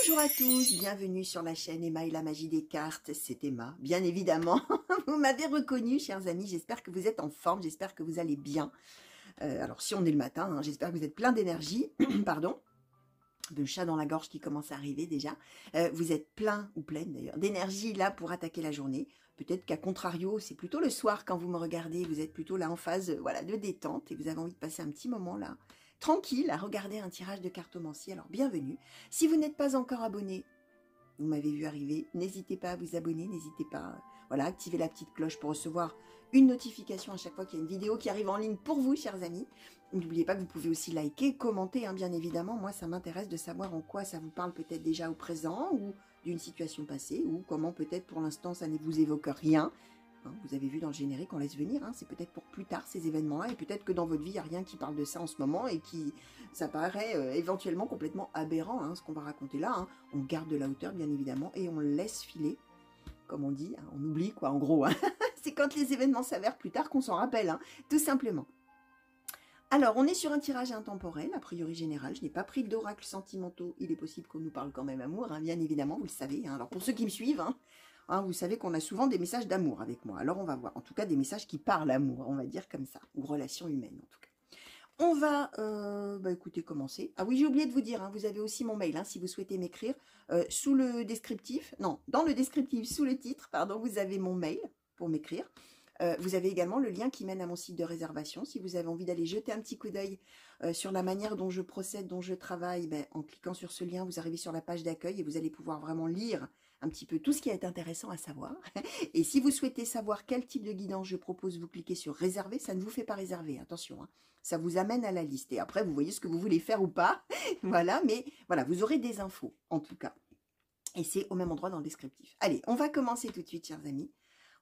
Bonjour à tous, bienvenue sur la chaîne Emma et la magie des cartes, c'est Emma, bien évidemment. Vous m'avez reconnu, chers amis, j'espère que vous êtes en forme, j'espère que vous allez bien. Alors si on est le matin, hein, j'espère que vous êtes plein d'énergie, pardon, de chat dans la gorge qui commence à arriver déjà. Vous êtes plein, ou pleine d'ailleurs, d'énergie là pour attaquer la journée. Peut-être qu'à contrario, c'est plutôt le soir quand vous me regardez, vous êtes plutôt là en phase voilà, de détente et vous avez envie de passer un petit moment là, tranquille, à regarder un tirage de cartomancie. Alors bienvenue. Si vous n'êtes pas encore abonné, vous m'avez vu arriver, n'hésitez pas à vous abonner, n'hésitez pas, voilà, activer la petite cloche pour recevoir une notification à chaque fois qu'il y a une vidéo qui arrive en ligne pour vous, chers amis. N'oubliez pas que vous pouvez aussi liker, commenter, hein, bien évidemment. Moi, ça m'intéresse de savoir en quoi ça vous parle peut-être déjà au présent ou d'une situation passée ou comment peut-être pour l'instant ça ne vous évoque rien. Hein, vous avez vu dans le générique, on laisse venir, hein, c'est peut-être pour plus tard ces événements-là et peut-être que dans votre vie, il n'y a rien qui parle de ça en ce moment et qui, ça paraît éventuellement complètement aberrant, hein, ce qu'on va raconter là. Hein. On garde de la hauteur, bien évidemment, et on laisse filer, comme on dit, hein, on oublie quoi, en gros. Hein. C'est quand les événements s'avèrent plus tard qu'on s'en rappelle, hein, tout simplement. Alors, on est sur un tirage intemporel, a priori général. Je n'ai pas pris d'oracles sentimentaux. Il est possible qu'on nous parle quand même amour, hein, bien évidemment, vous le savez. Hein. Alors, pour ceux qui me suivent, hein, vous savez qu'on a souvent des messages d'amour avec moi. Alors, on va voir. En tout cas, des messages qui parlent amour, on va dire comme ça. Ou relations humaines, en tout cas. On va, écoutez, commencer. Ah oui, j'ai oublié de vous dire, hein, vous avez aussi mon mail, hein, si vous souhaitez m'écrire. Sous le descriptif, non, dans le descriptif, sous le titre, pardon, vous avez mon mail pour m'écrire. Vous avez également le lien qui mène à mon site de réservation. Si vous avez envie d'aller jeter un petit coup d'œil sur la manière dont je procède, dont je travaille, en cliquant sur ce lien, vous arrivez sur la page d'accueil et vous allez pouvoir vraiment lire un petit peu tout ce qui est intéressant à savoir. Et si vous souhaitez savoir quel type de guidance je propose, vous cliquez sur réserver. Ça ne vous fait pas réserver, attention. Hein. Ça vous amène à la liste. Et après, vous voyez ce que vous voulez faire ou pas. Voilà, mais voilà, vous aurez des infos, en tout cas. Et c'est au même endroit dans le descriptif. Allez, on va commencer tout de suite, chers amis.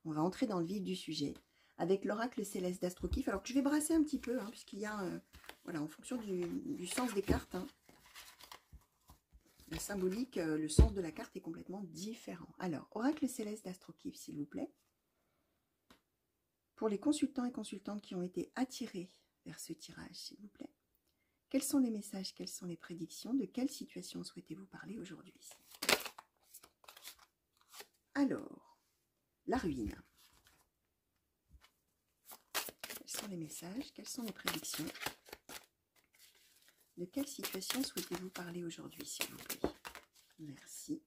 On va entrer dans le vif du sujet avec l'oracle céleste d'Astrokif. Alors que je vais brasser un petit peu, hein, puisqu'il y a, voilà, en fonction du sens des cartes, hein, la symbolique, le sens de la carte est complètement différent. Alors, oracle céleste d'Astrokif, s'il vous plaît. Pour les consultants et consultantes qui ont été attirés vers ce tirage, s'il vous plaît. Quels sont les messages, quelles sont les prédictions? De quelle situation souhaitez-vous parler aujourd'hui? Alors, la ruine. Quels sont les messages, quelles sont les prédictions? De quelle situation souhaitez-vous parler aujourd'hui, s'il vous plaît? Merci.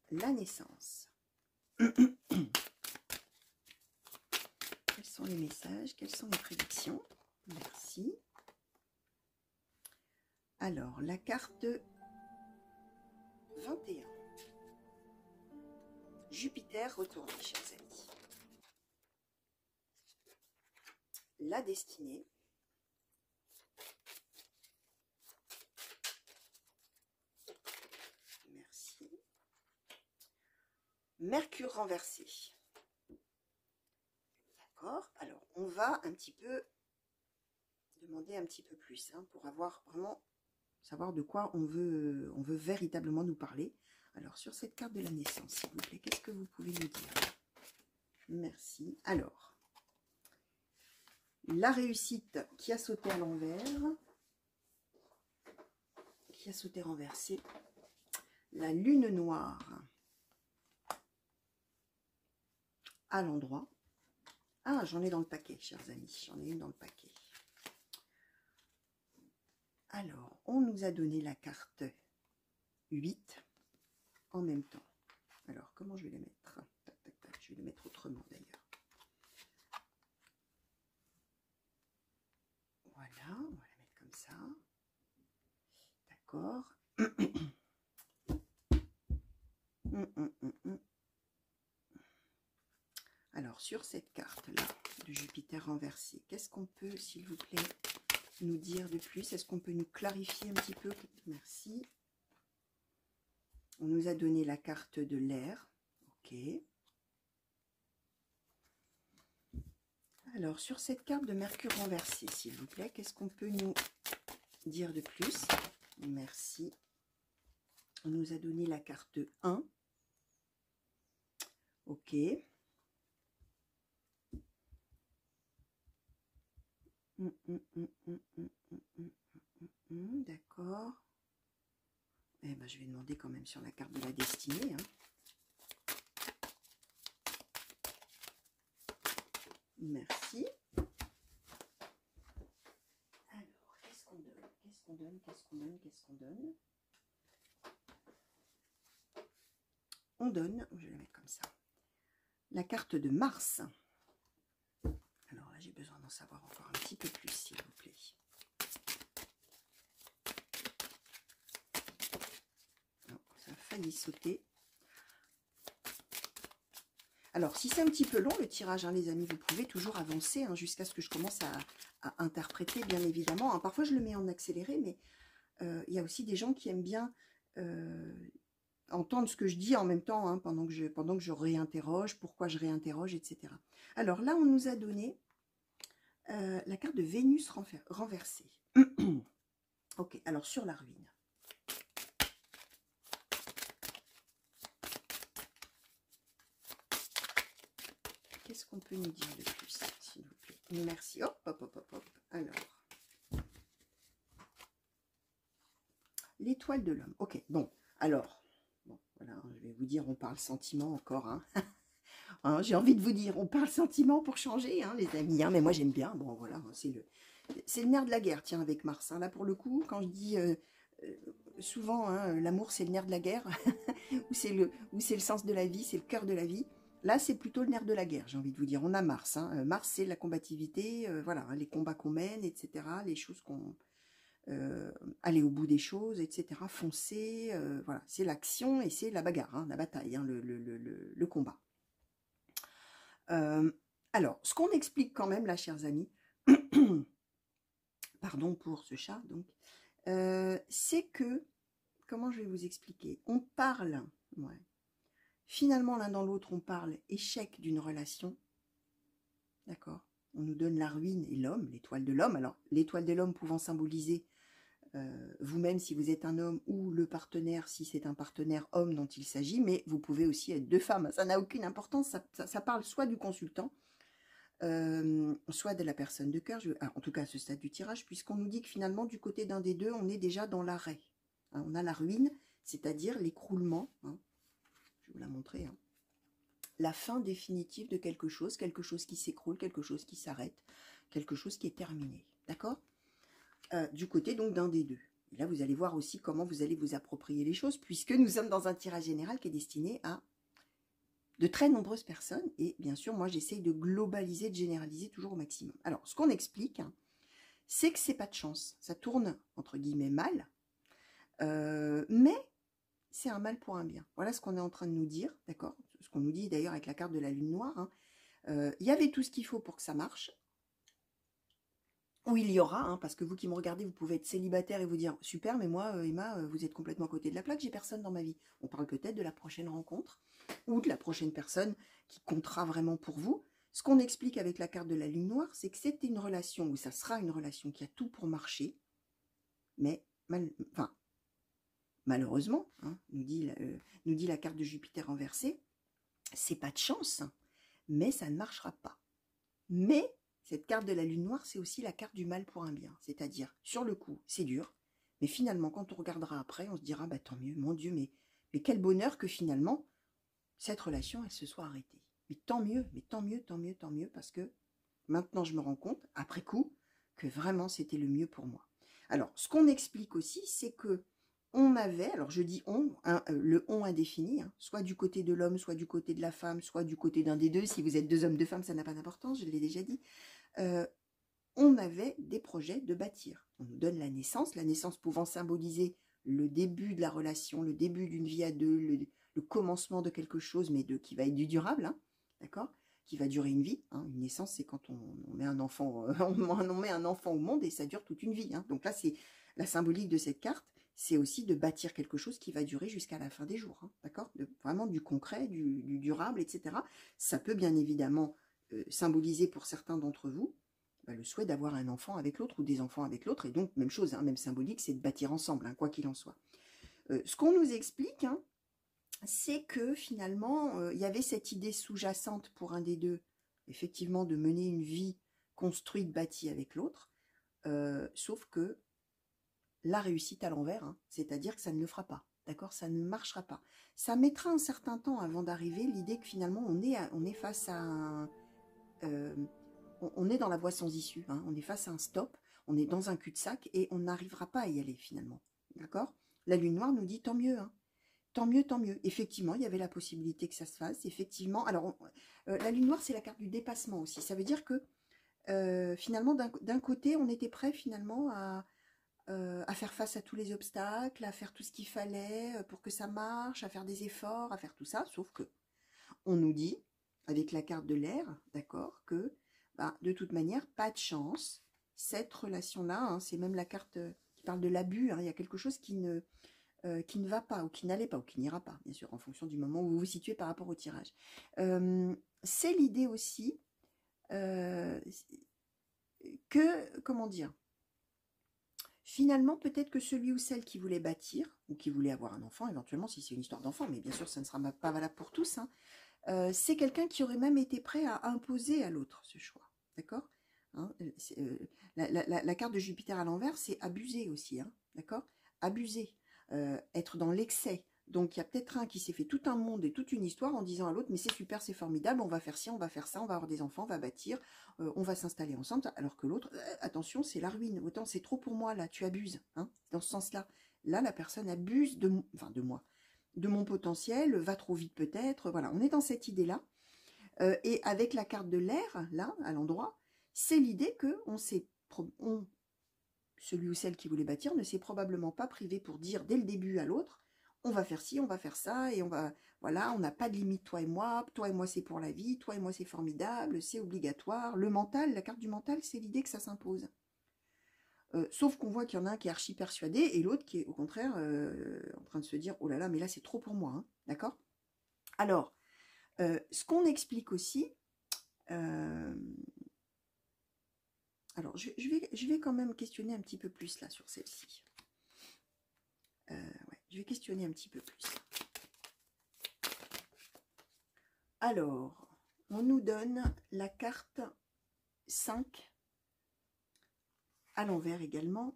La naissance. Quels sont les messages, quelles sont les prédictions? Merci. Alors, la carte 21. Jupiter retourné, chers amis. La destinée. Merci. Mercure renversé. D'accord. Alors, on va un petit peu demander un petit peu plus, hein, pour avoir vraiment savoir de quoi on veut véritablement nous parler. Alors, sur cette carte de la naissance, s'il vous plaît, qu'est-ce que vous pouvez nous dire? Merci. Alors, la réussite qui a sauté à l'envers, qui a sauté renversé, la lune noire à l'endroit. Ah, j'en ai dans le paquet, chers amis, j'en ai une dans le paquet. Alors, on nous a donné la carte 8 en même temps. Alors, comment je vais la mettre? Tac, tac, tac. Je vais la mettre autrement d'ailleurs. Voilà, on va la mettre comme ça. D'accord. Alors, sur cette carte-là, de Jupiter renversé, qu'est-ce qu'on peut, s'il vous plaît, nous dire de plus? Est-ce qu'on peut nous clarifier un petit peu? Merci. On nous a donné la carte de l'air. Ok. Alors, sur cette carte de Mercure renversé, s'il vous plaît, qu'est-ce qu'on peut nous dire de plus? Merci. On nous a donné la carte 1. Ok. D'accord. Eh ben, je vais demander quand même sur la carte de la destinée. Hein. Merci. Alors, qu'est-ce qu'on donne? Qu'est-ce qu'on donne? Qu'est-ce qu'on donne? Qu'est-ce qu'on donne? On donne, je vais la mettre comme ça, la carte de Mars. Alors là, j'ai besoin d'en savoir encore un petit peu plus, s'il vous plaît. Non, ça a failli sauter. Alors, si c'est un petit peu long, le tirage, hein, les amis, vous pouvez toujours avancer hein, jusqu'à ce que je commence à interpréter, bien évidemment. Hein, parfois, je le mets en accéléré, mais il y a aussi des gens qui aiment bien entendre ce que je dis en même temps, hein, pendant que je réinterroge, pourquoi je réinterroge, etc. Alors là, on nous a donné la carte de Vénus renversée. Ok, alors sur la ruine. Qu'est-ce qu'on peut nous dire de plus, s'il vous plaît? Merci. Hop, hop, hop, hop, hop. Alors. L'étoile de l'homme. Ok, bon. Alors, bon, voilà, je vais vous dire, on parle sentiment encore. Hein. Hein, j'ai envie de vous dire, on parle sentiment pour changer, hein, les amis. Hein, mais moi, j'aime bien. Bon, voilà, c'est le nerf de la guerre, tiens, avec Mars. Hein. Là, pour le coup, quand je dis souvent, hein, l'amour, c'est le nerf de la guerre, ou c'est le sens de la vie, c'est le cœur de la vie. Là, c'est plutôt le nerf de la guerre, j'ai envie de vous dire. On a Mars. Hein. Mars, c'est la combativité, voilà, hein, les combats qu'on mène, etc., les choses qu'on... aller au bout des choses, etc., foncer, voilà, c'est l'action et c'est la bagarre, hein, la bataille, hein, le combat. Alors, ce qu'on explique quand même, là, chers amis, pardon pour ce chat, donc, c'est que, comment je vais vous expliquer? On parle, ouais, finalement, l'un dans l'autre, on parle échec d'une relation, d'accord? On nous donne la ruine et l'homme, l'étoile de l'homme. Alors, l'étoile de l'homme pouvant symboliser vous-même si vous êtes un homme ou le partenaire si c'est un partenaire homme dont il s'agit, mais vous pouvez aussi être deux femmes. Ça n'a aucune importance, ça parle soit du consultant, soit de la personne de cœur, en tout cas à ce stade du tirage, puisqu'on nous dit que finalement du côté d'un des deux, on est déjà dans l'arrêt. Hein, on a la ruine, c'est-à-dire l'écroulement, hein, je vais vous la montrer, hein, la fin définitive de quelque chose qui s'écroule, quelque chose qui s'arrête, quelque chose qui est terminé, d'accord? Du côté donc d'un des deux. Et là, vous allez voir aussi comment vous allez vous approprier les choses, puisque nous sommes dans un tirage général qui est destiné à de très nombreuses personnes. Et bien sûr, moi, j'essaye de globaliser, de généraliser toujours au maximum. Alors, ce qu'on explique, hein, c'est que c'est pas de chance. Ça tourne, entre guillemets, mal. Mais c'est un mal pour un bien. Voilà ce qu'on est en train de nous dire, d'accord? Ce qu'on nous dit d'ailleurs avec la carte de la lune noire. Hein. Il y avait tout ce qu'il faut pour que ça marche. Ou il y aura, hein, parce que vous qui me regardez, vous pouvez être célibataire et vous dire « Super, mais moi, Emma, vous êtes complètement à côté de la plaque, j'ai personne dans ma vie. » On parle peut-être de la prochaine rencontre ou de la prochaine personne qui comptera vraiment pour vous. Ce qu'on explique avec la carte de la lune noire, c'est que c'est une relation, ou ça sera une relation qui a tout pour marcher, mais malheureusement, hein, nous dit la carte de Jupiter renversée, c'est pas de chance, mais ça ne marchera pas. Mais cette carte de la lune noire, c'est aussi la carte du mal pour un bien. C'est-à-dire, sur le coup, c'est dur. Mais finalement, quand on regardera après, on se dira, bah tant mieux, mon Dieu, mais quel bonheur que finalement, cette relation, elle se soit arrêtée. Mais tant mieux, tant mieux, tant mieux, tant mieux, parce que maintenant, je me rends compte, après coup, que vraiment, c'était le mieux pour moi. Alors, ce qu'on explique aussi, c'est que on avait, alors je dis on, hein, le on indéfini, hein, soit du côté de l'homme, soit du côté de la femme, soit du côté d'un des deux. Si vous êtes deux hommes, deux femmes, ça n'a pas d'importance, je l'ai déjà dit. On avait des projets de bâtir. On nous donne la naissance pouvant symboliser le début de la relation, le début d'une vie à deux, le commencement de quelque chose, mais qui va être du durable, hein, d'accord, qui va durer une vie. Hein. Une naissance, c'est quand on met un enfant, on met un enfant au monde et ça dure toute une vie. Hein. Donc là, c'est la symbolique de cette carte, c'est aussi de bâtir quelque chose qui va durer jusqu'à la fin des jours, hein, d'accord, vraiment du concret, du durable, etc. Ça peut bien évidemment symboliser pour certains d'entre vous le souhait d'avoir un enfant avec l'autre ou des enfants avec l'autre, et donc même chose, hein, même symbolique, c'est de bâtir ensemble, hein, quoi qu'il en soit. Ce qu'on nous explique, hein, c'est que finalement, il y avait cette idée sous-jacente pour un des deux, effectivement, de mener une vie construite, bâtie avec l'autre, sauf que la réussite à l'envers, hein, c'est-à-dire que ça ne le fera pas. d'accord? Ça ne marchera pas. Ça mettra un certain temps avant d'arriver, l'idée que finalement on est face à un... on est dans la voie sans issue, hein, on est face à un stop, on est dans un cul-de-sac et on n'arrivera pas à y aller finalement, d'accord? La lune noire nous dit tant mieux, hein. Tant mieux, tant mieux. Effectivement, il y avait la possibilité que ça se fasse. Effectivement, alors la lune noire, c'est la carte du dépassement aussi. Ça veut dire que finalement, d'un côté, on était prêt finalement à faire face à tous les obstacles, à faire tout ce qu'il fallait pour que ça marche, à faire des efforts, à faire tout ça. Sauf que on nous dit, avec la carte de l'air, d'accord, que bah, de toute manière, pas de chance. Cette relation-là, hein, c'est même la carte qui parle de l'abus. Hein, il y a quelque chose qui ne va pas, ou qui n'allait pas, ou qui n'ira pas, bien sûr, en fonction du moment où vous vous situez par rapport au tirage. C'est l'idée aussi que, comment dire, finalement, peut-être que celui ou celle qui voulait bâtir, ou qui voulait avoir un enfant, éventuellement, si c'est une histoire d'enfant, mais bien sûr, ça ne sera pas valable pour tous, hein, c'est quelqu'un qui aurait même été prêt à imposer à l'autre ce choix, d'accord, hein, la carte de Jupiter à l'envers, c'est abuser aussi, hein, d'accord, abuser, être dans l'excès. Donc il y a peut-être un qui s'est fait tout un monde et toute une histoire en disant à l'autre, mais c'est super, c'est formidable, on va faire ci, on va faire ça, on va avoir des enfants, on va bâtir, on va s'installer ensemble, alors que l'autre, attention, c'est la ruine, autant c'est trop pour moi, là, tu abuses, hein, dans ce sens-là. Là, la personne abuse de moi, de mon potentiel, va trop vite peut-être, voilà, on est dans cette idée-là. Et avec la carte de l'air, là, à l'endroit, c'est l'idée que celui ou celle qui voulait bâtir ne s'est probablement pas privé pour dire dès le début à l'autre, on va faire ci, on va faire ça, et on va, voilà, on n'a pas de limite, toi et moi c'est pour la vie, toi et moi c'est formidable, c'est obligatoire. Le mental, la carte du mental, c'est l'idée que ça s'impose. Sauf qu'on voit qu'il y en a un qui est archi persuadé et l'autre qui est au contraire en train de se dire, oh là là, mais là c'est trop pour moi, hein, d'accord? Alors, ce qu'on explique aussi, alors je vais quand même questionner un petit peu plus là sur celle-ci. Ouais, je vais questionner un petit peu plus. Alors, on nous donne la carte 5 à l'envers également.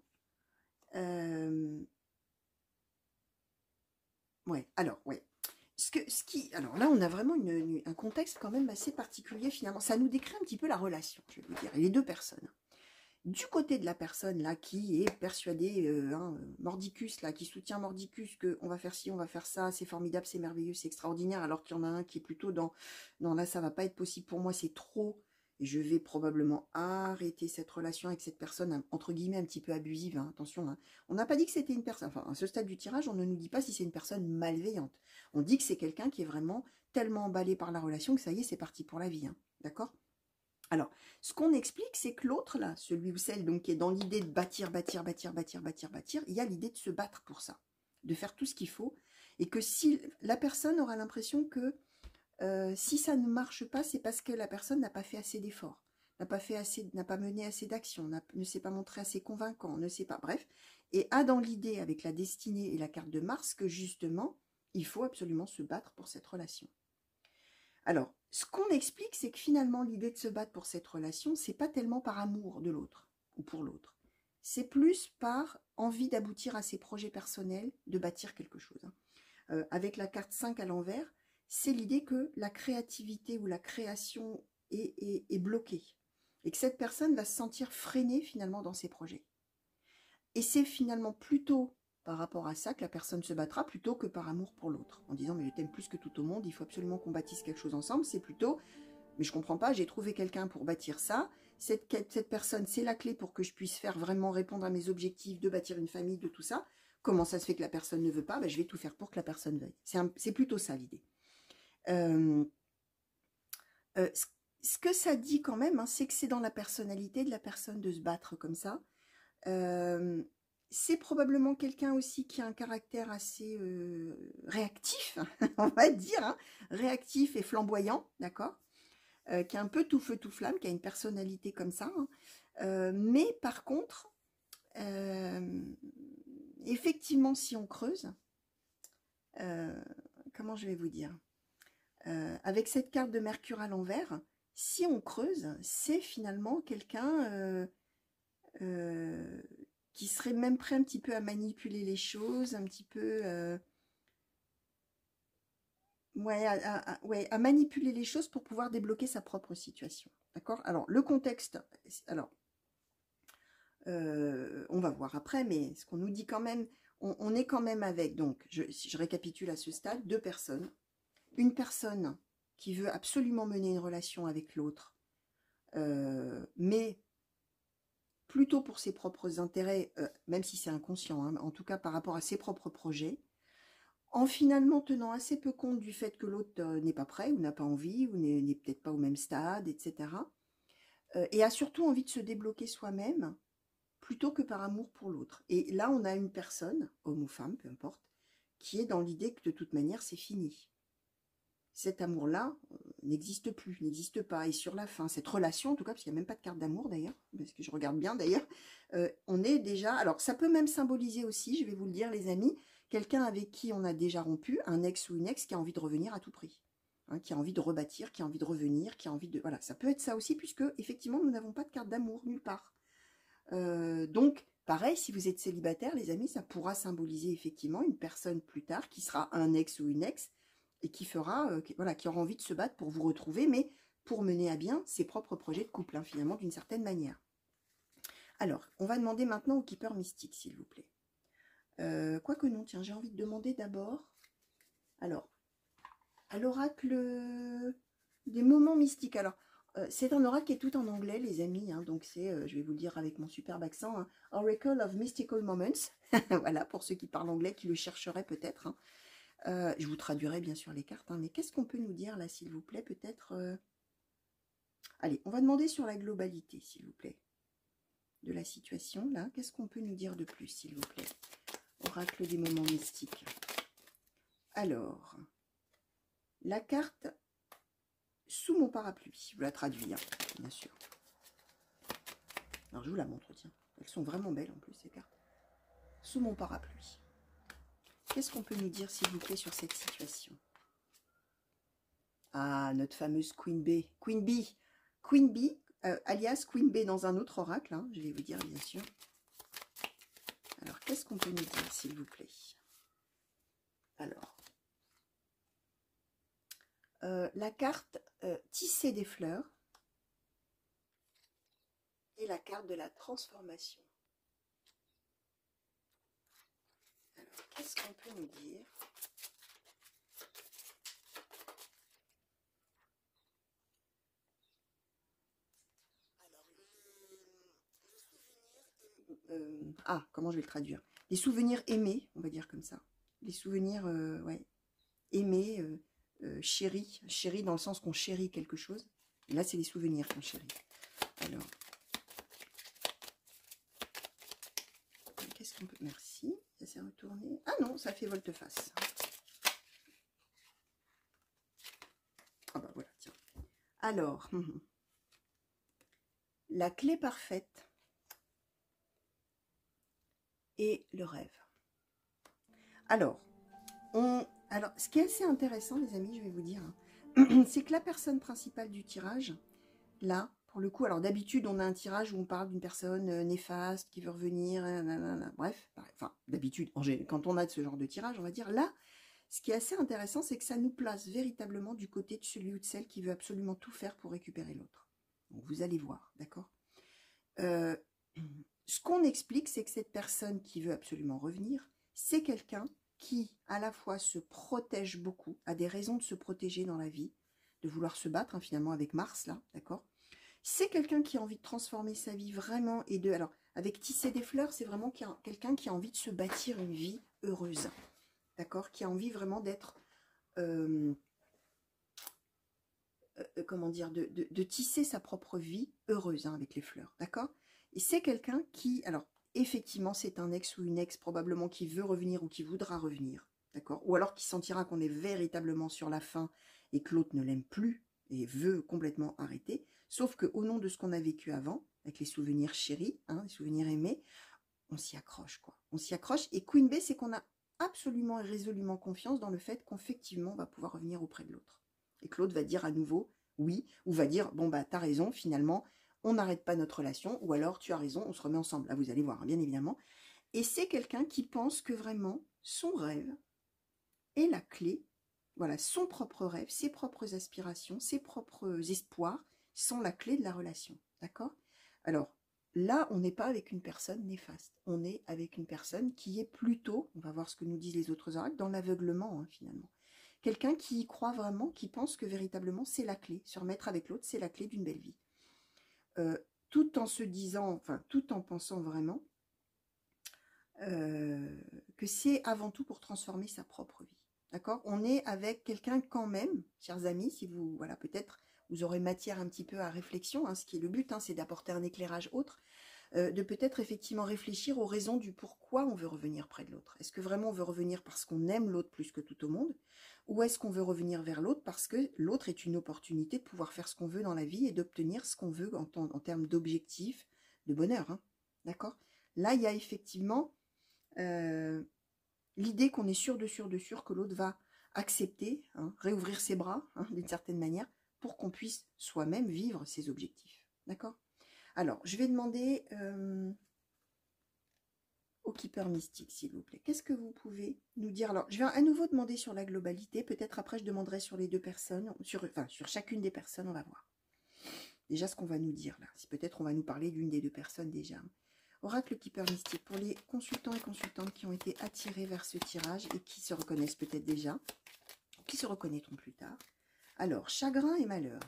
Ouais, alors, ouais. Alors là, on a vraiment un contexte quand même assez particulier finalement. Ça nous décrit un petit peu la relation, je vais vous dire, et les deux personnes. Du côté de la personne là qui est persuadée, Mordicus là, qui soutient Mordicus que on va faire ci, on va faire ça, c'est formidable, c'est merveilleux, c'est extraordinaire, alors qu'il y en a un qui est plutôt dans non là ça va pas être possible pour moi, c'est trop, et je vais probablement arrêter cette relation avec cette personne entre guillemets un petit peu abusive, hein, attention, hein. On n'a pas dit que c'était une personne, enfin à ce stade du tirage on ne nous dit pas si c'est une personne malveillante, on dit que c'est quelqu'un qui est vraiment tellement emballé par la relation que ça y est, c'est parti pour la vie, hein, d'accord? Alors, ce qu'on explique, c'est que l'autre, là, celui ou celle donc, qui est dans l'idée de bâtir, bâtir, bâtir, bâtir, bâtir, bâtir, il y a l'idée de se battre pour ça, de faire tout ce qu'il faut, et que si la personne aura l'impression que si ça ne marche pas, c'est parce que la personne n'a pas fait assez d'efforts, n'a pas mené assez d'actions, ne s'est pas montré assez convaincant, ne sait pas, bref, et a dans l'idée, avec la destinée et la carte de Mars, que justement, il faut absolument se battre pour cette relation. Alors, ce qu'on explique, c'est que finalement, l'idée de se battre pour cette relation, c'est pas tellement par amour de l'autre, ou pour l'autre. C'est plus par envie d'aboutir à ses projets personnels, de bâtir quelque chose, hein. Avec la carte 5 à l'envers, c'est l'idée que la créativité ou la création est bloquée. Et que cette personne va se sentir freinée finalement dans ses projets. Et c'est finalement plutôt par rapport à ça que la personne se battra plutôt que par amour pour l'autre. En disant, mais je t'aime plus que tout au monde, il faut absolument qu'on bâtisse quelque chose ensemble. C'est plutôt, mais je comprends pas, j'ai trouvé quelqu'un pour bâtir ça. Cette personne, c'est la clé pour que je puisse faire vraiment répondre à mes objectifs, de bâtir une famille, de tout ça. Comment ça se fait que la personne ne veut pas? Ben, je vais tout faire pour que la personne veuille. C'est plutôt ça l'idée. Ce que ça dit quand même, hein, c'est que c'est dans la personnalité de la personne de se battre comme ça. C'est probablement quelqu'un aussi qui a un caractère assez réactif, on va dire, hein, réactif et flamboyant, d'accord, qui est un peu tout feu tout flamme, qui a une personnalité comme ça, hein. Mais par contre, effectivement, si on creuse, comment je vais vous dire, avec cette carte de Mercure à l'envers, si on creuse, c'est finalement quelqu'un qui serait même prêt un petit peu à manipuler les choses, un petit peu ouais, ouais, à manipuler les choses pour pouvoir débloquer sa propre situation. D'accord? Alors, le contexte, alors, on va voir après, mais ce qu'on nous dit quand même, on est quand même avec, donc, si je récapitule à ce stade, deux personnes. Une personne qui veut absolument mener une relation avec l'autre, mais plutôt pour ses propres intérêts, même si c'est inconscient, hein, en tout cas par rapport à ses propres projets, en finalement tenant assez peu compte du fait que l'autre n'est pas prêt, ou n'a pas envie, ou n'est peut-être pas au même stade, etc. Et a surtout envie de se débloquer soi-même, plutôt que par amour pour l'autre. Et là, on a une personne, homme ou femme, peu importe, qui est dans l'idée que de toute manière, c'est fini. Cet amour-là n'existe plus, n'existe pas. Et sur la fin, cette relation, en tout cas, parce qu'il n'y a même pas de carte d'amour d'ailleurs, parce que je regarde bien d'ailleurs, on est déjà... Alors, ça peut même symboliser aussi, je vais vous le dire les amis, quelqu'un avec qui on a déjà rompu, un ex ou une ex qui a envie de revenir à tout prix. Hein, qui a envie de rebâtir, qui a envie de revenir, qui a envie de... Voilà, ça peut être ça aussi, puisque effectivement, nous n'avons pas de carte d'amour nulle part. Donc, pareil, si vous êtes célibataire, les amis, ça pourra symboliser effectivement une personne plus tard qui sera un ex ou une ex et qui fera, voilà, qui aura envie de se battre pour vous retrouver, mais pour mener à bien ses propres projets de couple, hein, finalement, d'une certaine manière. Alors, on va demander maintenant au keeper mystique, s'il vous plaît. Quoique non, tiens, j'ai envie de demander d'abord, alors, à l'oracle des moments mystiques. Alors, c'est un oracle qui est tout en anglais, les amis, hein, donc c'est, je vais vous le dire avec mon superbe accent, hein, Oracle of Mystical Moments. Voilà, pour ceux qui parlent anglais, qui le chercheraient peut-être. Hein. Je vous traduirai bien sûr les cartes, hein, mais qu'est-ce qu'on peut nous dire là, s'il vous plaît, peut-être Allez, on va demander sur la globalité, s'il vous plaît, de la situation, là. Qu'est-ce qu'on peut nous dire de plus, s'il vous plaît? Oracle des moments mystiques. Alors, la carte sous mon parapluie, je vous la traduis, hein, bien sûr. Alors, je vous la montre, tiens. Elles sont vraiment belles, en plus, ces cartes. Sous mon parapluie. Qu'est-ce qu'on peut nous dire, s'il vous plaît, sur cette situation? Ah, notre fameuse Queen Bee. Queen Bee. Queen Bee, alias Queen Bee dans un autre oracle, hein, je vais vous dire, bien sûr. Alors, qu'est-ce qu'on peut nous dire, s'il vous plaît? Alors, la carte tisser des fleurs et la carte de la transformation. Alors, qu'est-ce qu'on peut nous dire? Comment je vais le traduire? Les souvenirs aimés, on va dire comme ça. Les souvenirs, ouais, aimés, chéris. Chéris dans le sens qu'on chérit quelque chose. Et là, c'est les souvenirs qu'on chérit. Alors, qu'est-ce qu'on peut... Merci, ça s'est retourné. Ah non, ça fait volte-face. Ah bah voilà, tiens. Alors, la clé parfaite et le rêve. Alors, ce qui est assez intéressant, les amis, je vais vous dire, hein, c'est que la personne principale du tirage, là, pour le coup, alors d'habitude, on a un tirage où on parle d'une personne néfaste qui veut revenir, bref, enfin, d'habitude, quand on a ce genre de tirage, on va dire, là, ce qui est assez intéressant, c'est que ça nous place véritablement du côté de celui ou de celle qui veut absolument tout faire pour récupérer l'autre. Donc, vous allez voir, d'accord? Ce qu'on explique, c'est que cette personne qui veut absolument revenir, c'est quelqu'un qui, à la fois, se protège beaucoup, a des raisons de se protéger dans la vie, de vouloir se battre, hein, finalement, avec Mars, là, d'accord? C'est quelqu'un qui a envie de transformer sa vie vraiment, et de... Alors, avec tisser des fleurs, c'est vraiment quelqu'un qui a envie de se bâtir une vie heureuse, d'accord? Qui a envie vraiment d'être... comment dire, de tisser sa propre vie heureuse, hein, avec les fleurs, d'accord? Et c'est quelqu'un qui, alors, effectivement, c'est un ex ou une ex probablement qui veut revenir ou qui voudra revenir, d'accord? Ou alors qui sentira qu'on est véritablement sur la fin et que l'autre ne l'aime plus et veut complètement arrêter, sauf qu'au nom de ce qu'on a vécu avant, avec les souvenirs chéris, hein, les souvenirs aimés, on s'y accroche, quoi. On s'y accroche, et Queen Bee, c'est qu'on a absolument et résolument confiance dans le fait qu'effectivement, on va pouvoir revenir auprès de l'autre. Et que l'autre va dire à nouveau oui, ou va dire, bon bah t'as raison, finalement, on n'arrête pas notre relation, ou alors tu as raison, on se remet ensemble. Là, vous allez voir, hein, bien évidemment. Et c'est quelqu'un qui pense que vraiment, son rêve est la clé voilà, son propre rêve, ses propres aspirations, ses propres espoirs sont la clé de la relation, d'accord? Alors, là, on n'est pas avec une personne néfaste, on est avec une personne qui est plutôt, on va voir ce que nous disent les autres oracles, dans l'aveuglement, hein, finalement. Quelqu'un qui y croit vraiment, qui pense que véritablement c'est la clé, se remettre avec l'autre, c'est la clé d'une belle vie. Tout en se disant, enfin, tout en pensant vraiment que c'est avant tout pour transformer sa propre vie. D'accord? On est avec quelqu'un quand même, chers amis, si vous, voilà, peut-être vous aurez matière un petit peu à réflexion, hein, ce qui est le but, hein, c'est d'apporter un éclairage autre, de peut-être effectivement réfléchir aux raisons du pourquoi on veut revenir près de l'autre. Est-ce que vraiment on veut revenir parce qu'on aime l'autre plus que tout au monde? Ou est-ce qu'on veut revenir vers l'autre parce que l'autre est une opportunité de pouvoir faire ce qu'on veut dans la vie et d'obtenir ce qu'on veut en termes d'objectifs, de bonheur, hein? D'accord? Là, il y a effectivement l'idée qu'on est sûr que l'autre va accepter, hein, réouvrir ses bras, hein, d'une certaine manière, pour qu'on puisse soi-même vivre ses objectifs. D'accord? Alors, je vais demander au Keeper Mystique, s'il vous plaît. Qu'est-ce que vous pouvez nous dire? Alors, je vais à nouveau demander sur la globalité. Peut-être après, je demanderai sur les deux personnes, sur chacune des personnes, on va voir. Déjà, ce qu'on va nous dire là. Si peut-être on va nous parler d'une des deux personnes déjà. Oracle Keeper Mystique, pour les consultants et consultantes qui ont été attirés vers ce tirage et qui se reconnaissent peut-être déjà, qui se reconnaîtront plus tard. Alors, chagrin et malheur.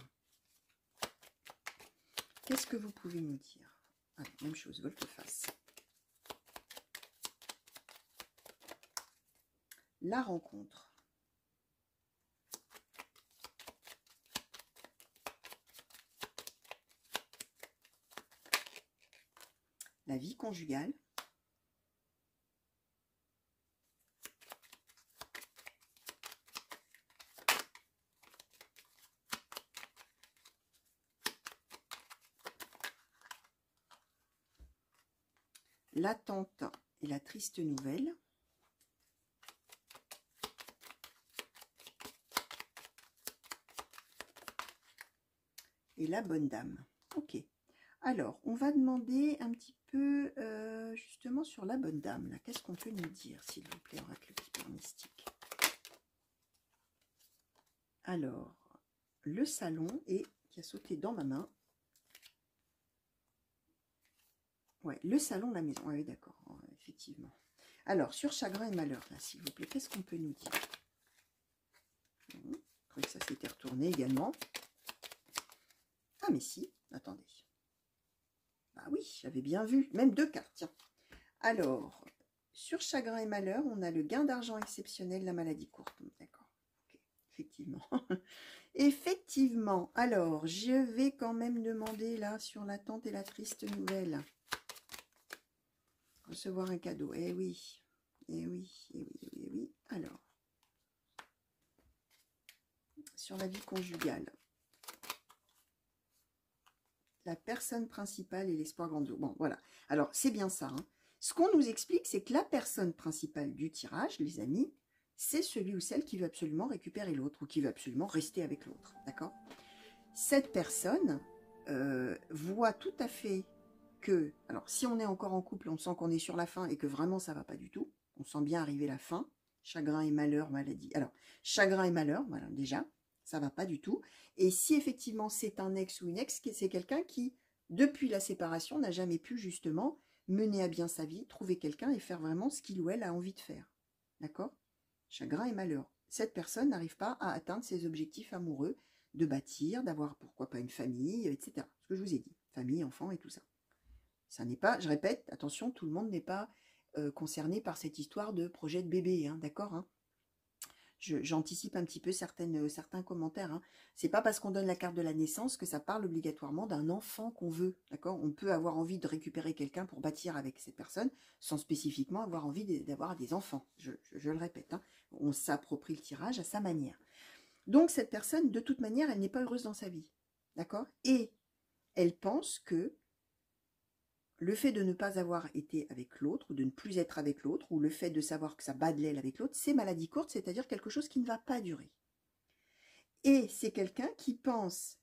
Qu'est-ce que vous pouvez nous dire? Allez, même chose, volte-face. La rencontre. La vie conjugale. L'attente et la triste nouvelle. Et la bonne dame. Ok. Alors, on va demander un petit peu, justement, sur la bonne dame. Qu'est-ce qu'on peut nous dire, s'il vous plaît, Oracle Keeper Mystique? Alors, le salon, et qui a sauté dans ma main. Ouais, le salon, la maison. Oui, d'accord, effectivement. Alors, sur chagrin et malheur, là, s'il vous plaît, qu'est-ce qu'on peut nous dire? Je crois que ça s'était retourné également. Ah, mais si, attendez. Ah oui, j'avais bien vu. Même deux cartes, tiens. Alors, sur chagrin et malheur, on a le gain d'argent exceptionnel, la maladie courte. D'accord. Okay. Effectivement. Effectivement. Alors, je vais quand même demander là sur l'attente et la triste nouvelle. Recevoir un cadeau. Eh oui. Eh oui. Eh oui. Eh oui. Eh oui. Alors. Sur la vie conjugale. La personne principale et l'espoir grandiose. Bon, voilà. Alors, c'est bien ça. Hein. Ce qu'on nous explique, c'est que la personne principale du tirage, les amis, c'est celui ou celle qui veut absolument récupérer l'autre ou qui veut absolument rester avec l'autre. D'accord? Cette personne voit tout à fait que... Alors, si on est encore en couple, on sent qu'on est sur la fin et que vraiment ça ne va pas du tout. On sent bien arriver la fin. Chagrin et malheur, maladie. Alors, chagrin et malheur, voilà, déjà, ça ne va pas du tout. Et si effectivement c'est un ex ou une ex, c'est quelqu'un qui, depuis la séparation, n'a jamais pu justement mener à bien sa vie, trouver quelqu'un et faire vraiment ce qu'il ou elle a envie de faire. D'accord? Chagrin et malheur. Cette personne n'arrive pas à atteindre ses objectifs amoureux, de bâtir, d'avoir pourquoi pas une famille, etc. Ce que je vous ai dit, famille, enfants et tout ça. Ça n'est pas, je répète, attention, tout le monde n'est pas concerné par cette histoire de projet de bébé, hein, d'accord, hein. J'anticipe un petit peu certains commentaires. Hein. C'est pas parce qu'on donne la carte de la naissance que ça parle obligatoirement d'un enfant qu'on veut. D'accord? On peut avoir envie de récupérer quelqu'un pour bâtir avec cette personne sans spécifiquement avoir envie d'avoir des enfants. Je le répète. Hein. On s'approprie le tirage à sa manière. Donc cette personne, de toute manière, elle n'est pas heureuse dans sa vie. D'accord? Et elle pense que le fait de ne pas avoir été avec l'autre, ou de ne plus être avec l'autre, ou le fait de savoir que ça bat de l'aile avec l'autre, c'est maladie courte, c'est-à-dire quelque chose qui ne va pas durer. Et c'est quelqu'un qui pense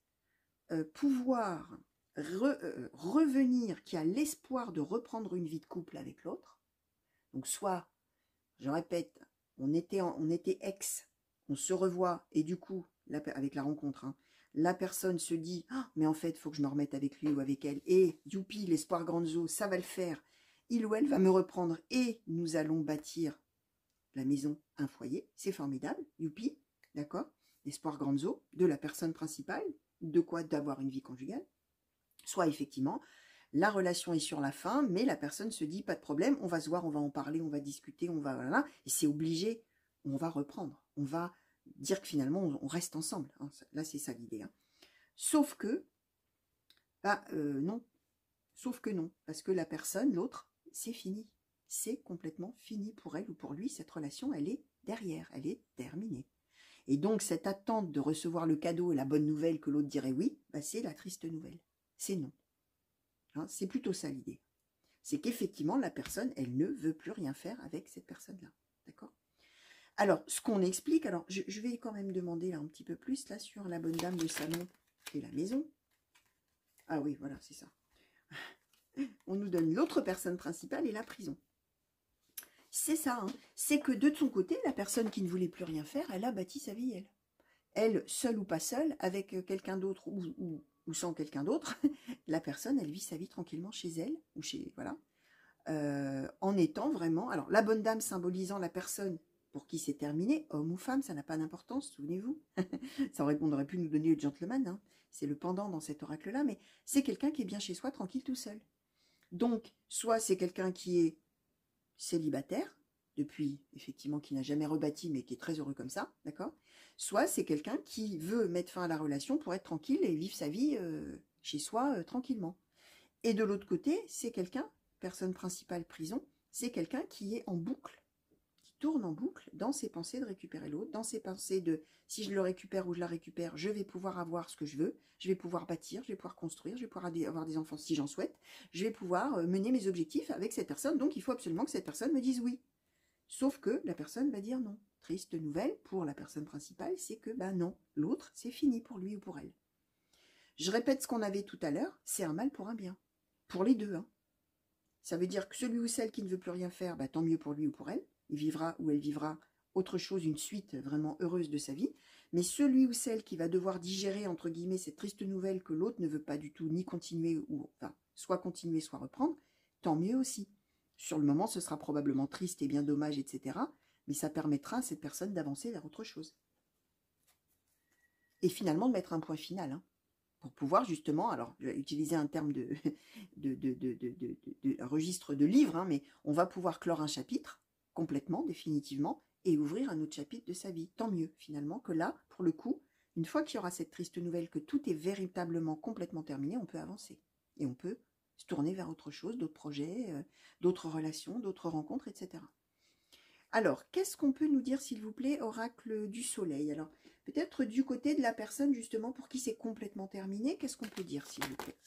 pouvoir revenir, qui a l'espoir de reprendre une vie de couple avec l'autre. Donc soit, je répète, on était ex, on se revoit, et du coup, avec la rencontre, hein, la personne se dit ah, mais en fait, il faut que je me remette avec lui ou avec elle, et youpi, l'espoir granzo, ça va le faire, il ou elle va me reprendre, et nous allons bâtir la maison, un foyer, c'est formidable, youpi, d'accord, l'espoir granzo de la personne principale, de quoi d'avoir une vie conjugale, soit effectivement, la relation est sur la fin, mais la personne se dit, pas de problème, on va se voir, on va en parler, on va discuter, on va, voilà, et c'est obligé, on va reprendre, on va dire que finalement, on reste ensemble, hein. Là c'est ça l'idée, hein. Sauf que, bah non, sauf que non, parce que la personne, l'autre, c'est fini, c'est complètement fini pour elle ou pour lui, cette relation, elle est derrière, elle est terminée. Et donc, cette attente de recevoir le cadeau et la bonne nouvelle que l'autre dirait oui, bah, c'est la triste nouvelle. C'est non. Hein, c'est plutôt ça l'idée. C'est qu'effectivement, la personne, elle ne veut plus rien faire avec cette personne-là. D'accord? Alors, ce qu'on explique, alors, je vais quand même demander là, un petit peu plus là sur la bonne dame de salon et la maison. Ah oui, voilà, c'est ça. On nous donne l'autre personne principale et la prison. C'est ça, hein. C'est que de son côté, la personne qui ne voulait plus rien faire, elle a bâti sa vie, elle. Elle, seule ou pas seule, avec quelqu'un d'autre ou sans quelqu'un d'autre, la personne, elle vit sa vie tranquillement chez elle, ou chez, voilà, en étant vraiment, alors la bonne dame symbolisant la personne pour qui c'est terminé, homme ou femme, ça n'a pas d'importance, souvenez-vous, on aurait pu nous donner le gentleman, hein. C'est le pendant dans cet oracle-là, mais c'est quelqu'un qui est bien chez soi, tranquille, tout seul. Donc, soit c'est quelqu'un qui est célibataire, depuis, effectivement, qui n'a jamais rebâti, mais qui est très heureux comme ça, d'accord? Soit c'est quelqu'un qui veut mettre fin à la relation pour être tranquille et vivre sa vie chez soi tranquillement. Et de l'autre côté, c'est quelqu'un, personne principale prison, c'est quelqu'un qui est en boucle, qui tourne en boucle dans ses pensées de récupérer l'autre, dans ses pensées de si je le récupère ou je la récupère, je vais pouvoir avoir ce que je veux, je vais pouvoir bâtir, je vais pouvoir construire, je vais pouvoir avoir des enfants si j'en souhaite, je vais pouvoir mener mes objectifs avec cette personne, donc il faut absolument que cette personne me dise oui. Sauf que la personne va dire non. Triste nouvelle pour la personne principale, c'est que ben non, l'autre, c'est fini pour lui ou pour elle. Je répète ce qu'on avait tout à l'heure, c'est un mal pour un bien. Pour les deux, hein. Ça veut dire que celui ou celle qui ne veut plus rien faire, ben, tant mieux pour lui ou pour elle. Il vivra ou elle vivra autre chose, une suite vraiment heureuse de sa vie. Mais celui ou celle qui va devoir digérer, entre guillemets, cette triste nouvelle que l'autre ne veut pas du tout ni continuer, ou enfin, soit continuer, soit reprendre, tant mieux aussi. Sur le moment, ce sera probablement triste et bien dommage, etc. Mais ça permettra à cette personne d'avancer vers autre chose. Et finalement, de mettre un point final, hein, pour pouvoir justement, alors je vais utiliser un terme de registre de livre, hein, mais on va pouvoir clore un chapitre complètement, définitivement, et ouvrir un autre chapitre de sa vie. Tant mieux, finalement, que là, pour le coup, une fois qu'il y aura cette triste nouvelle que tout est véritablement complètement terminé, on peut avancer. Et on peut se tourner vers autre chose, d'autres projets, d'autres relations, d'autres rencontres, etc. Alors, qu'est-ce qu'on peut nous dire, s'il vous plaît, oracle du soleil? Alors, peut-être du côté de la personne, justement, pour qui c'est complètement terminé, qu'est-ce qu'on peut dire, s'il vous plaît?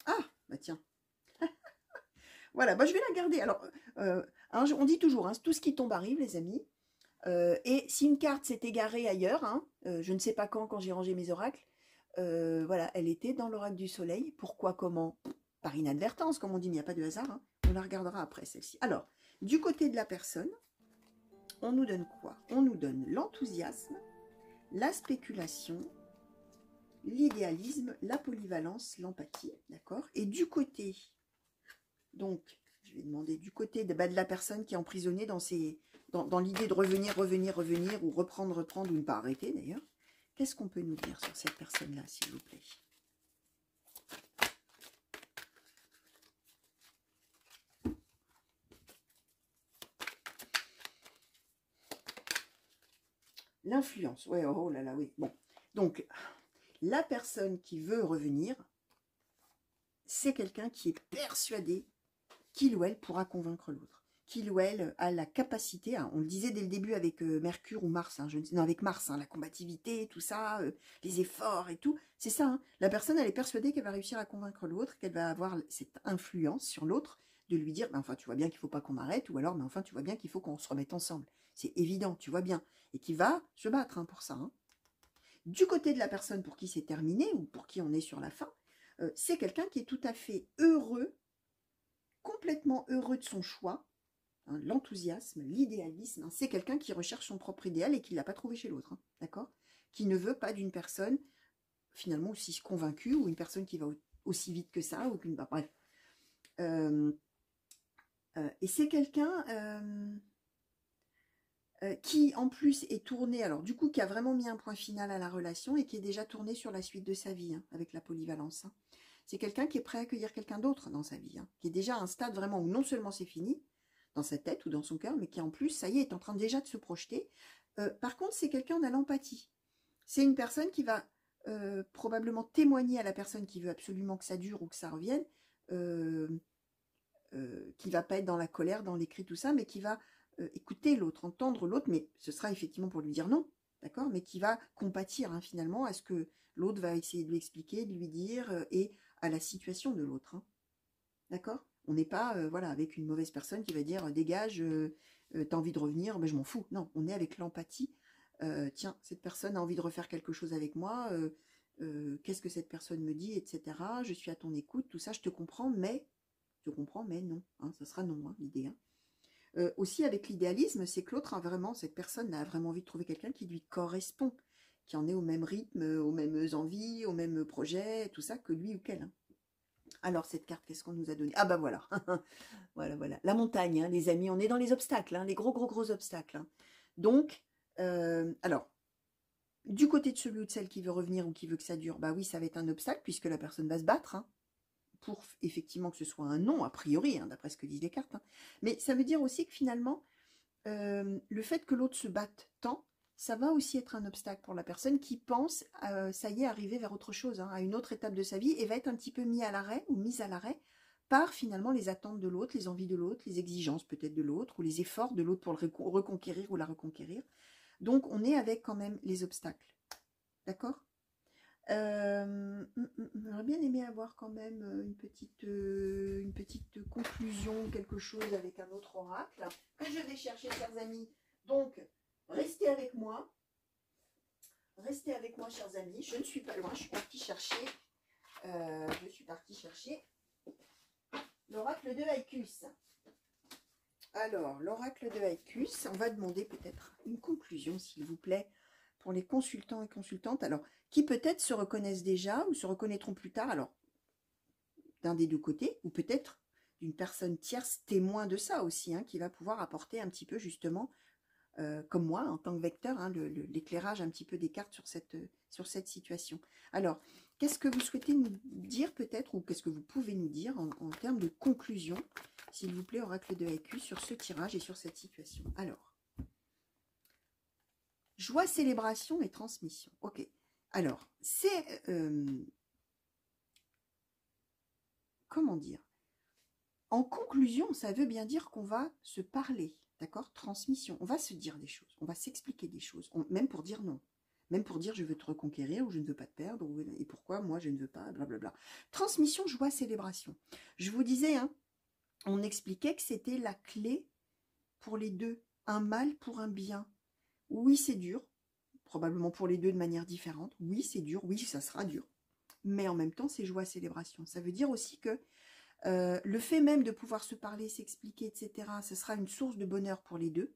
Ah, bah tiens. Voilà, bah je vais la garder. Alors, hein, on dit toujours, hein, tout ce qui tombe arrive, les amis. Et si une carte s'est égarée ailleurs, hein, je ne sais pas quand j'ai rangé mes oracles, voilà, elle était dans l'oracle du soleil. Pourquoi, comment? Par inadvertance, comme on dit, il n'y a pas de hasard, hein. On la regardera après, celle-ci. Alors, du côté de la personne, on nous donne quoi? On nous donne l'enthousiasme, la spéculation, l'idéalisme, la polyvalence, l'empathie, d'accord? Et du côté, donc, je vais demander du côté de la personne qui est emprisonnée dans l'idée de revenir, ou reprendre, ou ne pas arrêter d'ailleurs, qu'est-ce qu'on peut nous dire sur cette personne-là, s'il vous plaît? L'influence, ouais, oh là là, oui. Bon, donc, la personne qui veut revenir, c'est quelqu'un qui est persuadé qu'il ou elle pourra convaincre l'autre, qu'il ou elle a la capacité, hein, on le disait dès le début avec Mercure ou Mars, hein, non, avec Mars, hein, la combativité, tout ça, les efforts et tout, c'est ça, hein, la personne, elle est persuadée qu'elle va réussir à convaincre l'autre, qu'elle va avoir cette influence sur l'autre, de lui dire, ben, enfin, tu vois bien qu'il ne faut pas qu'on arrête, ou alors, mais enfin, tu vois bien qu'il faut qu'on se remette ensemble, c'est évident, tu vois bien, et qui va se battre, hein, pour ça, hein. Du côté de la personne pour qui c'est terminé, ou pour qui on est sur la fin, c'est quelqu'un qui est tout à fait heureux, complètement heureux de son choix, hein, l'enthousiasme, l'idéalisme, hein, c'est quelqu'un qui recherche son propre idéal et qui ne l'a pas trouvé chez l'autre, hein, d'accord? Qui ne veut pas d'une personne finalement aussi convaincue, ou une personne qui va aussi vite que ça, ou qu'une... Bah, bref. Et c'est quelqu'un qui en plus est tourné, alors du coup qui a vraiment mis un point final à la relation et qui est déjà tourné sur la suite de sa vie, hein, avec la polyvalence, hein. C'est quelqu'un qui est prêt à accueillir quelqu'un d'autre dans sa vie, hein, qui est déjà à un stade vraiment où non seulement c'est fini, dans sa tête ou dans son cœur, mais qui en plus, ça y est, est en train déjà de se projeter. Par contre, c'est quelqu'un à l'empathie. C'est une personne qui va probablement témoigner à la personne qui veut absolument que ça dure ou que ça revienne, qui va pas être dans la colère, dans les cris, tout ça, mais qui va écouter l'autre, entendre l'autre, mais ce sera effectivement pour lui dire non, d'accord, mais qui va compatir, hein, finalement à ce que l'autre va essayer de lui expliquer, de lui dire, et à la situation de l'autre, hein, d'accord. On n'est pas voilà, avec une mauvaise personne qui va dire dégage, t'as envie de revenir, ben, je m'en fous. Non, on est avec l'empathie. Tiens, cette personne a envie de refaire quelque chose avec moi, qu'est-ce que cette personne me dit, etc. Je suis à ton écoute, tout ça, je te comprends, mais non, hein, ça sera non, hein, l'idée, hein. Aussi avec l'idéalisme, c'est que l'autre a vraiment, cette personne a vraiment envie de trouver quelqu'un qui lui correspond, qui en est au même rythme, aux mêmes envies, aux mêmes projets, tout ça, que lui ou qu'elle, hein. Alors cette carte, qu'est-ce qu'on nous a donné? Ah bah voilà, voilà, voilà, la montagne, hein, les amis, on est dans les obstacles, hein, les gros obstacles, hein. Donc, alors, du côté de celui ou de celle qui veut revenir ou qui veut que ça dure, bah oui, ça va être un obstacle puisque la personne va se battre, hein, pour effectivement que ce soit un non, a priori, hein, d'après ce que disent les cartes, hein. Mais ça veut dire aussi que finalement, le fait que l'autre se batte tant, ça va aussi être un obstacle pour la personne qui pense, ça y est, arriver vers autre chose, hein, à une autre étape de sa vie, et va être un petit peu mis à l'arrêt ou mise à l'arrêt par finalement les attentes de l'autre, les envies de l'autre, les exigences peut-être de l'autre, ou les efforts de l'autre pour le reconquérir ou la reconquérir. Donc on est avec quand même les obstacles, d'accord. J'aurais bien aimé avoir quand même une petite conclusion, quelque chose avec un autre oracle que je vais chercher, chers amis. Donc, restez avec moi. Restez avec moi, chers amis. Je ne suis pas loin, je suis partie chercher. L'oracle de Haïkus. Alors, l'oracle de Haïkus, on va demander peut-être une conclusion, s'il vous plaît, pour les consultants et consultantes, alors, qui peut-être se reconnaissent déjà ou se reconnaîtront plus tard, alors, d'un des deux côtés, ou peut-être d'une personne tierce témoin de ça aussi, hein, qui va pouvoir apporter un petit peu justement, comme moi, en tant que vecteur, hein, l'éclairage un petit peu des cartes sur cette situation. Alors, qu'est-ce que vous souhaitez nous dire peut-être, ou qu'est-ce que vous pouvez nous dire en termes de conclusion, s'il vous plaît, oracle de Haïkus, sur ce tirage et sur cette situation? Alors, joie, célébration et transmission. Ok. Alors, c'est... comment dire? En conclusion, ça veut bien dire qu'on va se parler, d'accord? Transmission. On va se dire des choses, on va s'expliquer des choses, même pour dire non. Même pour dire je veux te reconquérir ou je ne veux pas te perdre, et pourquoi moi je ne veux pas, blablabla. Transmission, joie, célébration. Je vous disais, hein, on expliquait que c'était la clé pour les deux. Un mal pour un bien. Oui, c'est dur. Probablement pour les deux de manière différente. Oui, c'est dur. Oui, ça sera dur. Mais en même temps, c'est joie, célébration. Ça veut dire aussi que le fait même de pouvoir se parler, s'expliquer, etc., ce sera une source de bonheur pour les deux.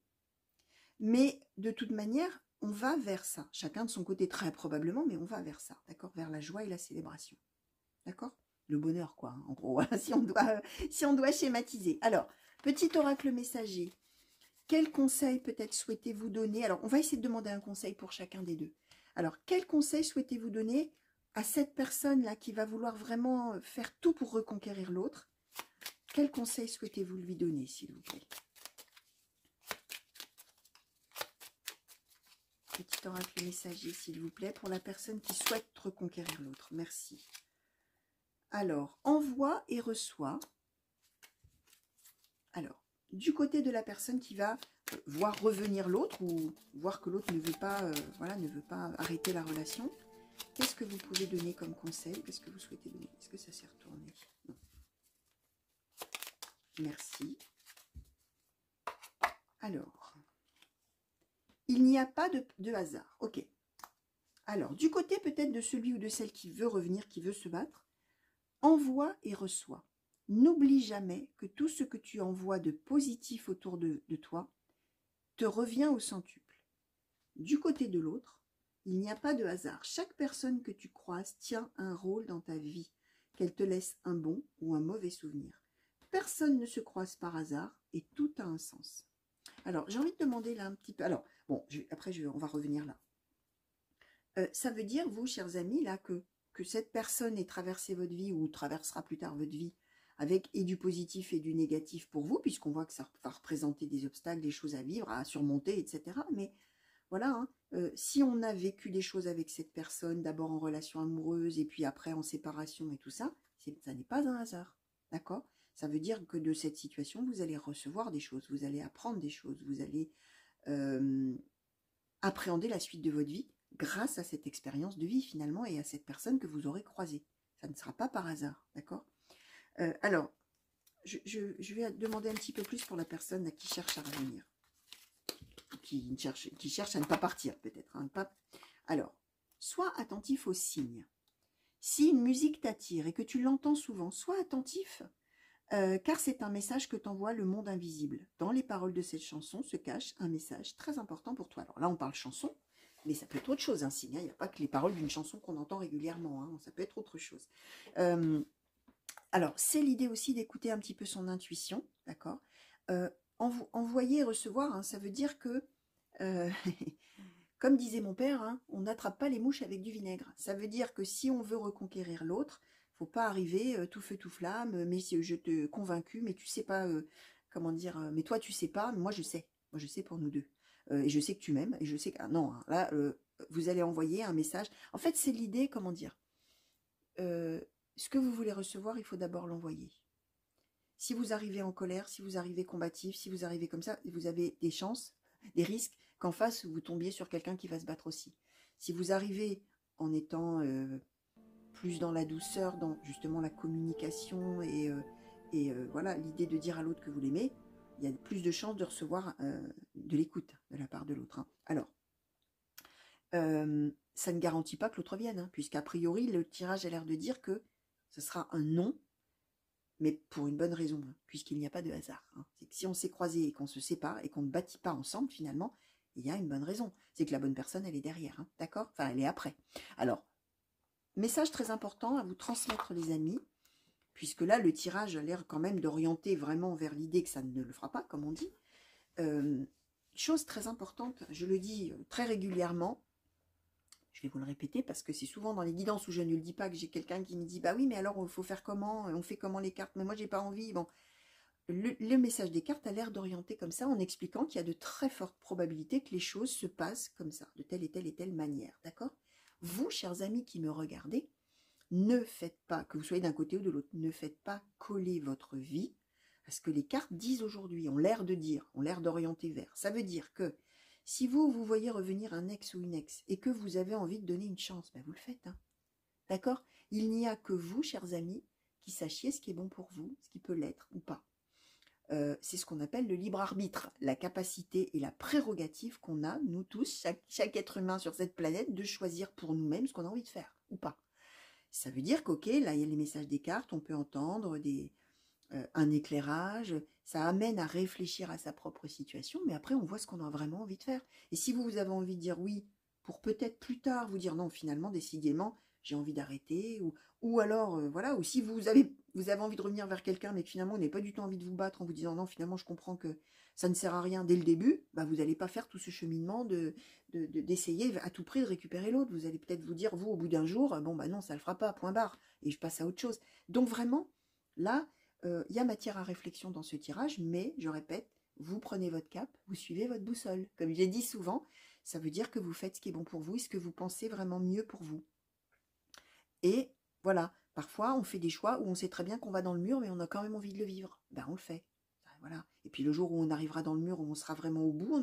Mais de toute manière, on va vers ça. Chacun de son côté, très probablement, mais on va vers ça, d'accord? Vers la joie et la célébration. D'accord? Le bonheur, quoi, en gros, si on doit schématiser. Alors, petit oracle messager. Quel conseil peut-être souhaitez-vous donner? Alors, on va essayer de demander un conseil pour chacun des deux. Alors, quel conseil souhaitez-vous donner à cette personne-là qui va vouloir vraiment faire tout pour reconquérir l'autre? Quel conseil souhaitez-vous lui donner, s'il vous plaît? Petit oracle messager, s'il vous plaît, pour la personne qui souhaite reconquérir l'autre. Merci. Alors, envoie et reçoit. Alors, du côté de la personne qui va voir revenir l'autre ou voir que l'autre ne veut pas, voilà, ne veut pas arrêter la relation, qu'est-ce que vous pouvez donner comme conseil? Qu'est-ce que vous souhaitez donner? Est-ce que ça s'est retourné? Non. Merci. Alors, il n'y a pas de hasard. Ok. Alors, du côté peut-être de celui ou de celle qui veut revenir, qui veut se battre, envoie et reçoit. N'oublie jamais que tout ce que tu envoies de positif autour de toi te revient au centuple. Du côté de l'autre, il n'y a pas de hasard. Chaque personne que tu croises tient un rôle dans ta vie, qu'elle te laisse un bon ou un mauvais souvenir. Personne ne se croise par hasard et tout a un sens. Alors, j'ai envie de demander là un petit peu... Alors, bon, on va revenir là. Ça veut dire, vous, chers amis, là, que cette personne ait traversé votre vie ou traversera plus tard votre vie avec et du positif et du négatif pour vous, puisqu'on voit que ça va représenter des obstacles, des choses à vivre, à surmonter, etc. Mais voilà, hein, si on a vécu des choses avec cette personne, d'abord en relation amoureuse et puis après en séparation et tout ça, ça n'est pas un hasard, d'accord? Ça veut dire que de cette situation, vous allez recevoir des choses, vous allez apprendre des choses, vous allez appréhender la suite de votre vie grâce à cette expérience de vie finalement et à cette personne que vous aurez croisée. Ça ne sera pas par hasard, d'accord? Alors, je vais demander un petit peu plus pour la personne qui cherche à revenir. Qui cherche à ne pas partir, peut-être. Hein, Alors, sois attentif aux signes. Si une musique t'attire et que tu l'entends souvent, sois attentif, car c'est un message que t'envoie le monde invisible. Dans les paroles de cette chanson se cache un message très important pour toi. Alors là, on parle chanson, mais ça peut être autre chose, un signe. Il n'y a pas que les paroles d'une chanson qu'on entend régulièrement. Hein, ça peut être autre chose. Alors, c'est l'idée aussi d'écouter un petit peu son intuition, d'accord? Envoyer et recevoir, hein, ça veut dire que, comme disait mon père, hein, on n'attrape pas les mouches avec du vinaigre. Ça veut dire que si on veut reconquérir l'autre, faut pas arriver tout feu tout flamme, mais si je te convaincu, mais tu sais pas, comment dire, mais toi tu sais pas, mais moi je sais pour nous deux. Et je sais que tu m'aimes, et je sais que, ah non, hein, là, vous allez envoyer un message. En fait, c'est l'idée, comment dire, ce que vous voulez recevoir, il faut d'abord l'envoyer. Si vous arrivez en colère, si vous arrivez combatif, si vous arrivez comme ça, vous avez des chances, des risques qu'en face, vous tombiez sur quelqu'un qui va se battre aussi. Si vous arrivez en étant plus dans la douceur, dans justement la communication et voilà, l'idée de dire à l'autre que vous l'aimez, il y a plus de chances de recevoir de l'écoute de la part de l'autre. Hein. Alors, ça ne garantit pas que l'autre vienne, hein, puisqu'a priori, le tirage a l'air de dire que ce sera un non, mais pour une bonne raison, hein, puisqu'il n'y a pas de hasard. Hein. C'est que si on s'est croisés et qu'on se sépare et qu'on ne bâtit pas ensemble, finalement, il y a une bonne raison. C'est que la bonne personne, elle est derrière, hein, d'accord? Enfin, elle est après. Alors, message très important à vous transmettre, les amis, puisque là, le tirage a l'air quand même d'orienter vraiment vers l'idée que ça ne le fera pas, comme on dit. Chose très importante, je le dis très régulièrement, je vais vous le répéter parce que c'est souvent dans les guidances où je ne le dis pas que j'ai quelqu'un qui me dit « Bah oui, mais alors il faut faire comment? On fait comment les cartes? Mais moi, j'ai pas envie. » Bon, le message des cartes a l'air d'orienter comme ça en expliquant qu'il y a de très fortes probabilités que les choses se passent comme ça, de telle et telle et telle manière. D'accord? Vous, chers amis qui me regardez, ne faites pas, que vous soyez d'un côté ou de l'autre, ne faites pas coller votre vie à ce que les cartes disent aujourd'hui, ont l'air de dire, ont l'air d'orienter vers. Ça veut dire que si vous voyez revenir un ex ou une ex et que vous avez envie de donner une chance, ben vous le faites. Hein. D'accord? Il n'y a que vous, chers amis, qui sachiez ce qui est bon pour vous, ce qui peut l'être ou pas. C'est ce qu'on appelle le libre arbitre, la capacité et la prérogative qu'on a, nous tous, chaque être humain sur cette planète, de choisir pour nous-mêmes ce qu'on a envie de faire ou pas. Ça veut dire qu'ok, là il y a les messages des cartes, on peut entendre un éclairage, ça amène à réfléchir à sa propre situation, mais après on voit ce qu'on a vraiment envie de faire. Et si vous avez envie de dire oui, pour peut-être plus tard vous dire non, finalement, décidément, j'ai envie d'arrêter, ou alors, voilà, ou si vous avez envie de revenir vers quelqu'un, mais que finalement vous n'avez pas du tout envie de vous battre en vous disant non, finalement je comprends que ça ne sert à rien dès le début, bah, vous n'allez pas faire tout ce cheminement d'essayer à tout prix de récupérer l'autre. Vous allez peut-être vous dire, vous, au bout d'un jour, bon, bah non, ça ne le fera pas, point barre, et je passe à autre chose. Donc vraiment, là, il y a matière à réflexion dans ce tirage, mais, je répète, vous prenez votre cap, vous suivez votre boussole. Comme je l'ai dit souvent, ça veut dire que vous faites ce qui est bon pour vous et ce que vous pensez vraiment mieux pour vous. Et voilà, parfois on fait des choix où on sait très bien qu'on va dans le mur, mais on a quand même envie de le vivre. Ben on le fait. Voilà. Et puis le jour où on arrivera dans le mur, où on sera vraiment au bout,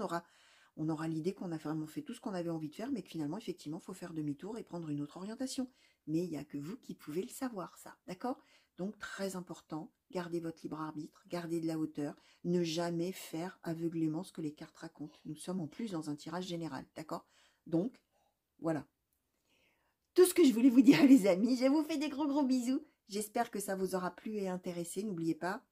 on aura l'idée qu'on a vraiment fait tout ce qu'on avait envie de faire, mais que finalement, effectivement, il faut faire demi-tour et prendre une autre orientation. Mais il n'y a que vous qui pouvez le savoir, ça. D'accord? Donc, très important, gardez votre libre arbitre, gardez de la hauteur, ne jamais faire aveuglément ce que les cartes racontent. Nous sommes en plus dans un tirage général, d'accord? Donc, voilà. tout ce que je voulais vous dire, les amis. Je vous fais des gros bisous. J'espère que ça vous aura plu et intéressé. N'oubliez pas,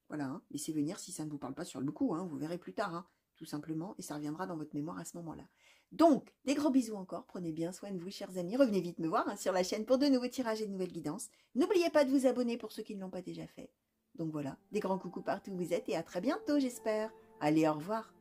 voilà, hein, laissez venir si ça ne vous parle pas sur le coup. Hein, vous verrez plus tard, hein, tout simplement. Et ça reviendra dans votre mémoire à ce moment-là. Donc, des gros bisous encore. Prenez bien soin de vous, chers amis. Revenez vite me voir hein, sur la chaîne pour de nouveaux tirages et de nouvelles guidances. N'oubliez pas de vous abonner pour ceux qui ne l'ont pas déjà fait. Donc voilà, des grands coucous partout où vous êtes et à très bientôt, j'espère. Allez, au revoir.